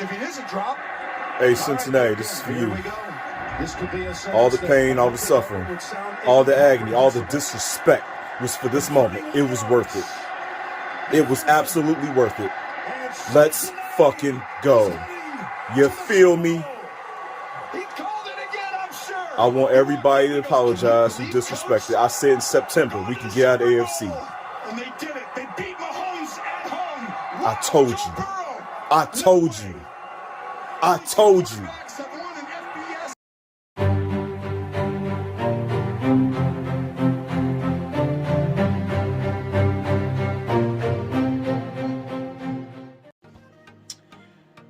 If it is a drop. Hey, Cincinnati, this is for you. All the pain, all the suffering, all the agony, all the disrespect was for this moment. It was worth it. It was absolutely worth it. Let's fucking go. You feel me? I want everybody to apologize who disrespected. I said in September we can get out of AFC. And they did it. They beat Mahomes at home. I told you. I told you. I told you.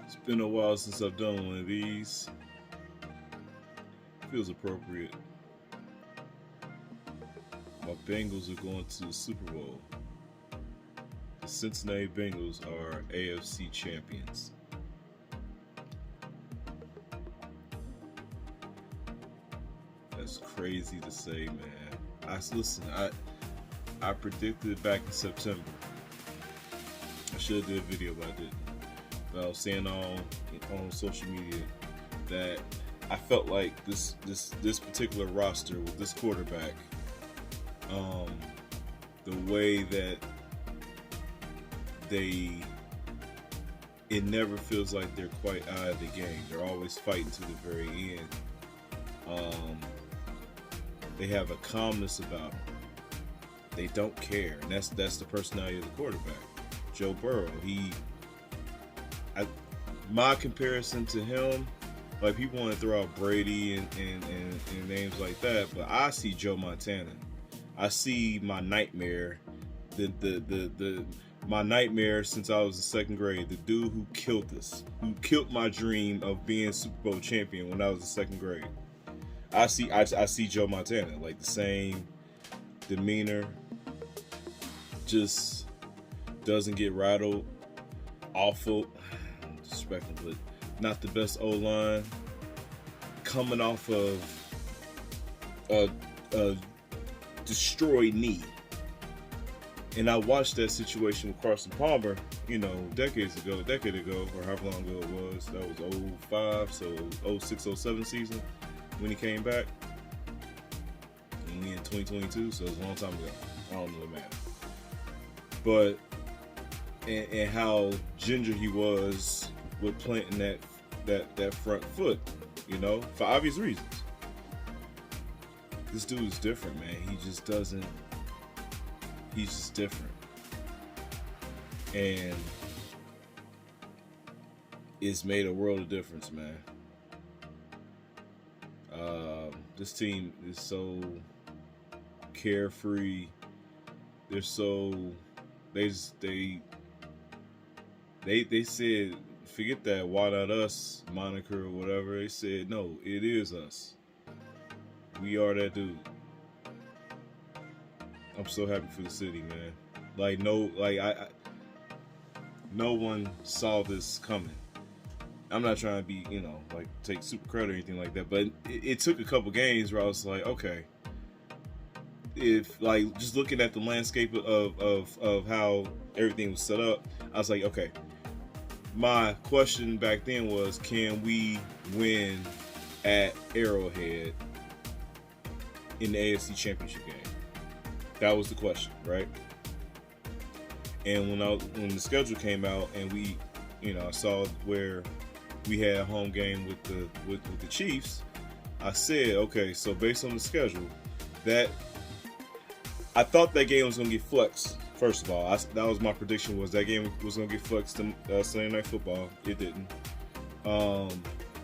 It's been a while since I've done one of these. Feels appropriate. My Bengals are going to the Super Bowl. The Cincinnati Bengals are AFC champions. That's crazy to say, man. I predicted it back in September. I should have did a video, but I didn't. But I was saying on social media that I felt like this particular roster with this quarterback, the way that it never feels like they're quite out of the game. They're always fighting to the very end. They have a calmness about them. They don't care, and that's the personality of the quarterback. Joe Burrow, my comparison to him, like people want to throw out Brady and names like that, but I see Joe Montana. I see my nightmare, my nightmare since I was in second grade. The dude who killed us, who killed my dream of being Super Bowl champion when I was in second grade. I see Joe Montana, like the same demeanor, just doesn't get rattled. Awful, disrespectful, but not the best O-line. Coming off of a destroyed knee. And I watched that situation with Carson Palmer, a decade ago, or however long ago it was. That was 05, so 06, 07 season when he came back. And we in 2022, so it's a long time ago. I don't know the math. But, and how ginger he was with planting that front foot, for obvious reasons. This dude is different, man. He's just different. And it's made a world of difference, man. This team is so carefree. They're so they said, forget that "why not us" moniker or whatever. They said, no, it is us. We are that dude. I'm so happy for the city, man. No one saw this coming. I'm not trying to be, take super credit or anything like that, but it took a couple games where I was like, okay, if just looking at the landscape of how everything was set up, I was like, okay. My question back then was, can we win at Arrowhead in the AFC Championship game? That was the question, right? And when the schedule came out and we, I saw where we had a home game with the Chiefs, I said, okay, so based on the schedule, that I thought that game was going to get flexed. First of all, that was my prediction, was that game was going to get flexed to Sunday Night Football. It didn't. But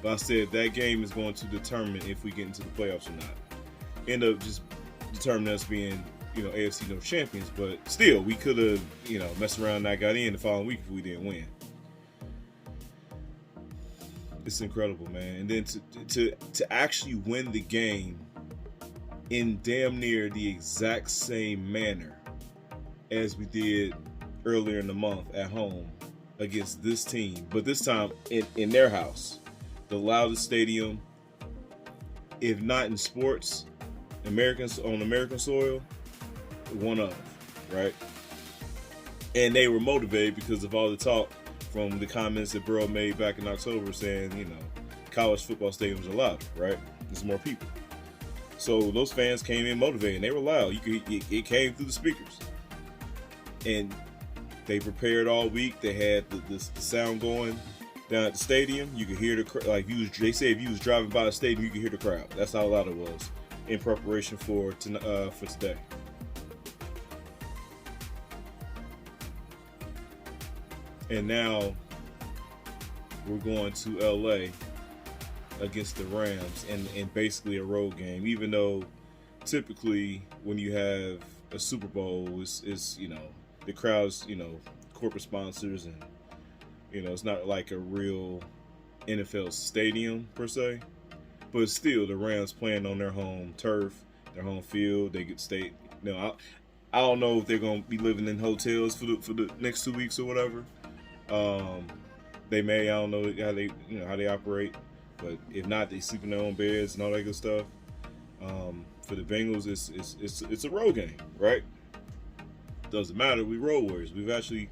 I said that game is going to determine if we get into the playoffs or not. End up just determining us being, AFC North champions. But still, we could have, messed around and not got in the following week if we didn't win. It's incredible, man. And then to actually win the game in damn near the exact same manner as we did earlier in the month at home against this team, but this time in their house, the loudest stadium, if not in sports, on American soil, one of, right? And they were motivated because of all the talk from the comments that Burrow made back in October saying, college football stadiums are louder, right? There's more people. So those fans came in motivated, and they were loud. It came through the speakers. And they prepared all week. They had the sound going down at the stadium. You could hear they say if you was driving by the stadium, you could hear the crowd. That's how loud it was in preparation for today. And now we're going to LA against the Rams and basically a road game, even though typically when you have a Super Bowl, it's the crowd's, corporate sponsors, and, it's not like a real NFL stadium per se, but still the Rams playing on their home turf, their home field. They get stay. I don't know if they're going to be living in hotels for the next 2 weeks or whatever. They may. I don't know how they operate, but if not, they sleep in their own beds and all that good stuff. For the Bengals, it's a road game, right? Doesn't matter. We road warriors. We've actually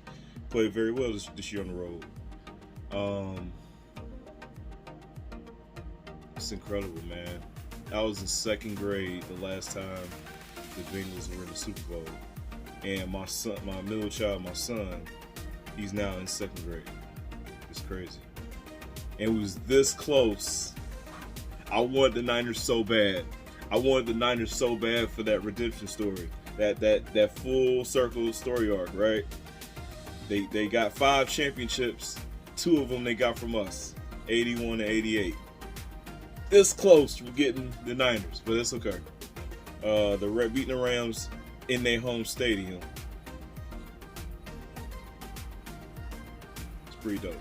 played very well this year on the road. It's incredible, man. I was in second grade the last time the Bengals were in the Super Bowl, and my middle child, my son, he's now in second grade. It's crazy. And it was this close. I wanted the Niners so bad. I wanted the Niners so bad for that redemption story. That full circle story arc, right? They got 5 championships. 2 of them they got from us. 81 and 88. This close to getting the Niners, but it's okay. Beating the Rams in their home stadium. It's pretty dope.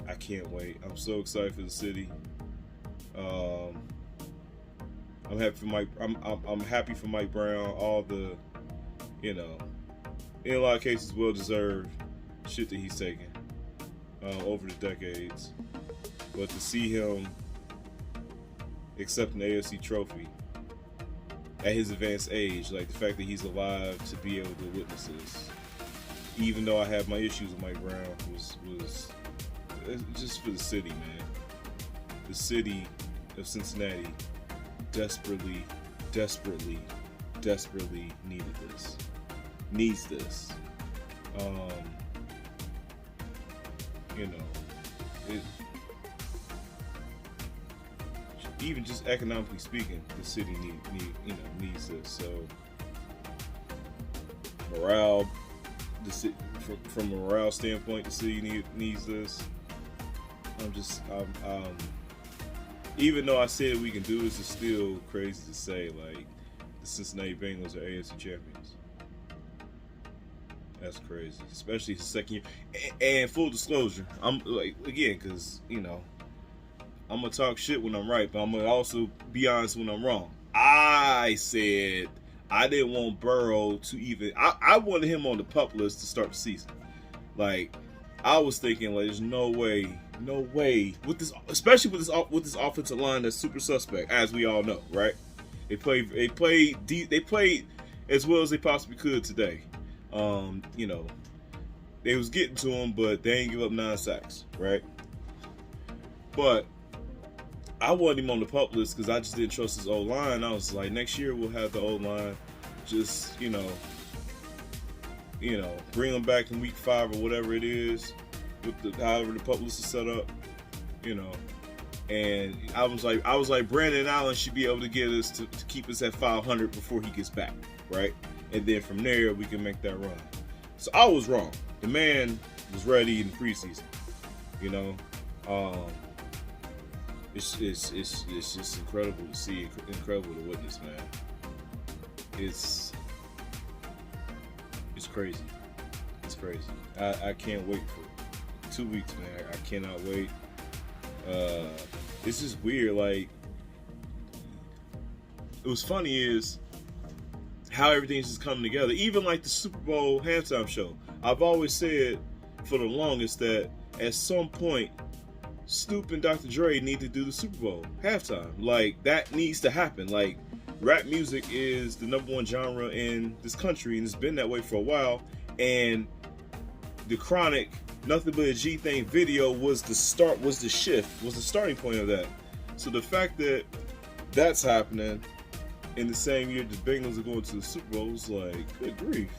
I can't wait. I'm so excited for the city. I'm happy for Mike. I'm happy for Mike Brown. All the, in a lot of cases, well deserved shit that he's taken over the decades. But to see him accept an AFC trophy at his advanced age, like the fact that he's alive to be able to witness this, even though I have my issues with Mike Brown, was just for the city, man. The city of Cincinnati desperately needed this. Needs this. Even just economically speaking, the city needs this. So morale, from a morale standpoint, the city needs this. Even though I said we can do this, it's still crazy to say like the Cincinnati Bengals are AFC champions. That's crazy, especially the second year. And full disclosure, I'm like, again, because I'm gonna talk shit when I'm right, but I'm gonna also be honest when I'm wrong. I said I didn't want Burrow to even. I wanted him on the pup list to start the season. Like, I was thinking, like, there's no way with this, especially with this offensive line that's super suspect, as we all know, right? They played as well as they possibly could today. They was getting to him, but they ain't give up 9 sacks, right? But I wanted him on the pup list because I just didn't trust his O-line. I was like, next year we'll have the O-line. Just, bring him back in week 5 or whatever it is, with however the pup list is set up, And I was like, Brandon Allen should be able to get us to keep us at 500 before he gets back, right? And then from there we can make that run. So I was wrong. The man was ready in the preseason, It's just incredible to see, incredible to witness, man. It's crazy. It's crazy. I can't wait for 2 weeks, man. I cannot wait. It's just weird. Like, it was funny is how everything's just coming together. Even like the Super Bowl halftime show. I've always said for the longest that at some point Snoop and Dr. Dre need to do the Super Bowl halftime. Like, that needs to happen. Like, rap music is the #1 genre in this country, and it's been that way for a while. And the Chronic Nothing But a G Thing video was the starting point of that. So the fact that that's happening in the same year the Bengals are going to the Super Bowl is like, good grief.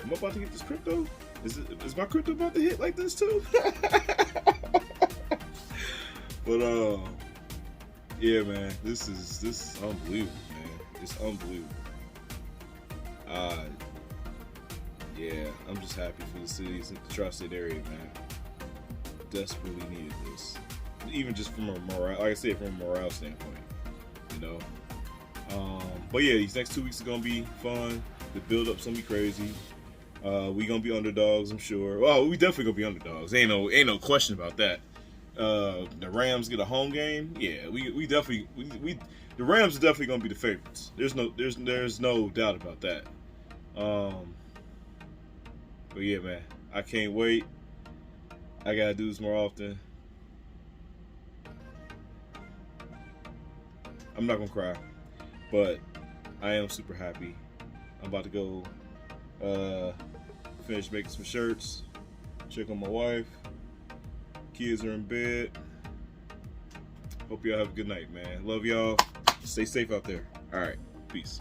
Am I about to get this crypto? Is my crypto about to hit like this too? But yeah, man, this is unbelievable, man. It's unbelievable. Yeah, I'm just happy for the cities in the tri-state area, man. Desperately needed this, even just from a morale, like I said, from a morale standpoint, you know. But yeah, these next 2 weeks are gonna be fun. The build-up's gonna be crazy. We gonna be underdogs, I'm sure. Well, we definitely gonna be underdogs. Ain't no question about that. The Rams get a home game. Yeah, we definitely the Rams are definitely gonna be the favorites. There's no doubt about that. But yeah, man, I can't wait. I gotta do this more often. I'm not gonna cry, but I am super happy. I'm about to go finish making some shirts, check on my wife. Kids are in bed. Hope y'all have a good night, man. Love y'all. Stay safe out there. All right. Peace.